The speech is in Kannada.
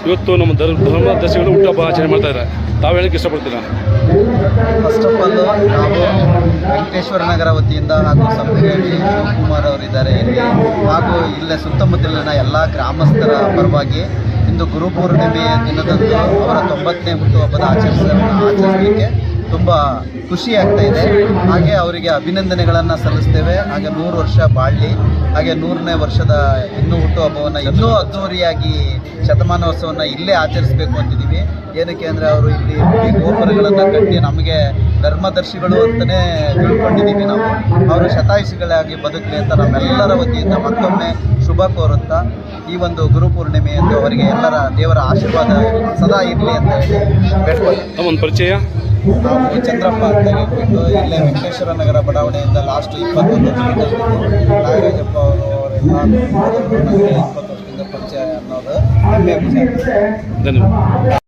ಇವತ್ತು ನಮ್ಮ ಧರ್ಮದರ್ಶಿಗಳು ಹುಟ್ಟುಹಬ್ಬ ಆಚರಣೆ ಮಾಡ್ತಾ ಇದ್ದಾರೆ. ತಾವು ಹೇಳಕ್ಕೆ ಇಷ್ಟಪಡ್ತೀರಾ? ಫಸ್ಟ್ ಆಫ್ ಆಲ್ ನಾವು ವೆಂಕಟೇಶ್ವರ ನಗರ ವತಿಯಿಂದ ಹಾಗೂ ಸಂಪದೇವಿ ಶಿವಕುಮಾರ್ ಅವರಿದ್ದಾರೆ ಇಲ್ಲಿ, ಹಾಗೂ ಇಲ್ಲೇ ಸುತ್ತಮುತ್ತಲಿನ ಎಲ್ಲ ಗ್ರಾಮಸ್ಥರ ಪರವಾಗಿ ಇಂದು ಗುರುಪೂರ್ಣಿಮೆಯ ದಿನದಂದು ಅವರ 90ನೇ ಹುಟ್ಟುಹಬ್ಬದ ಆಚರಿಸಲಿಕ್ಕೆ ತುಂಬ ಖುಷಿ ಆಗ್ತಾ ಇದೆ. ಹಾಗೆ ಅವರಿಗೆ ಅಭಿನಂದನೆಗಳನ್ನು ಸಲ್ಲಿಸ್ತೇವೆ. ಹಾಗೆ 100 ವರ್ಷ ಬಾಳಲಿ, ಹಾಗೆ 100ನೇ ವರ್ಷದ ಹುಟ್ಟುಹಬ್ಬವನ್ನು ಇನ್ನೂ ಅದ್ದೂರಿಯಾಗಿ ಶತಮಾನೋತ್ಸವವನ್ನು ಇಲ್ಲೇ ಆಚರಿಸಬೇಕು ಅಂತಿದ್ದೀವಿ. ಏನಕ್ಕೆ ಅಂದರೆ ಅವರು ಇಲ್ಲಿ ಗೋಪುರಗಳನ್ನು ಕಟ್ಟಿ ನಮಗೆ ಧರ್ಮದರ್ಶಿಗಳು ಅಂತಲೇ ತಿಳ್ಕೊಂಡಿದ್ದೀವಿ ನಾವು. ಅವರು ಶತಾಯುಷಿಗಳಾಗಿ ಬದುಕಲಿ ಅಂತ ನಮ್ಮೆಲ್ಲರ ವತಿಯಿಂದ ಮತ್ತೊಮ್ಮೆ ಶುಭ ಕೋರುತ್ತಾ ಈ ಒಂದು ಗುರುಪೂರ್ಣಿಮೆಯಂದು ಅವರಿಗೆ ಎಲ್ಲರ ದೇವರ ಆಶೀರ್ವಾದ ಸದಾ ಇರಲಿ ಅಂತ ಹೇಳಿ ಬೇಡ್ಕೊಳ್ಳಿ. ಒಂದು ಪರಿಚಯ. ನಾವು ಚಂದ್ರಪ್ಪ ಅಂತ ಹೇಳ್ಬಿಟ್ಟು ಇಲ್ಲೇ ವೆಂಕಟೇಶ್ವರ ನಗರ ಬಡಾವಣೆಯಿಂದ ಲಾಸ್ಟ್ 21 ವರ್ಷದಿಂದ ನಾಗರಾಜಪ್ಪ ಅವರೆಲ್ಲ 20 ವರ್ಷದಿಂದ ಪರಿಚಯ ಅನ್ನೋದು ಹೆಮ್ಮೆ ವಿಚಾರ. ಧನ್ಯವಾದ.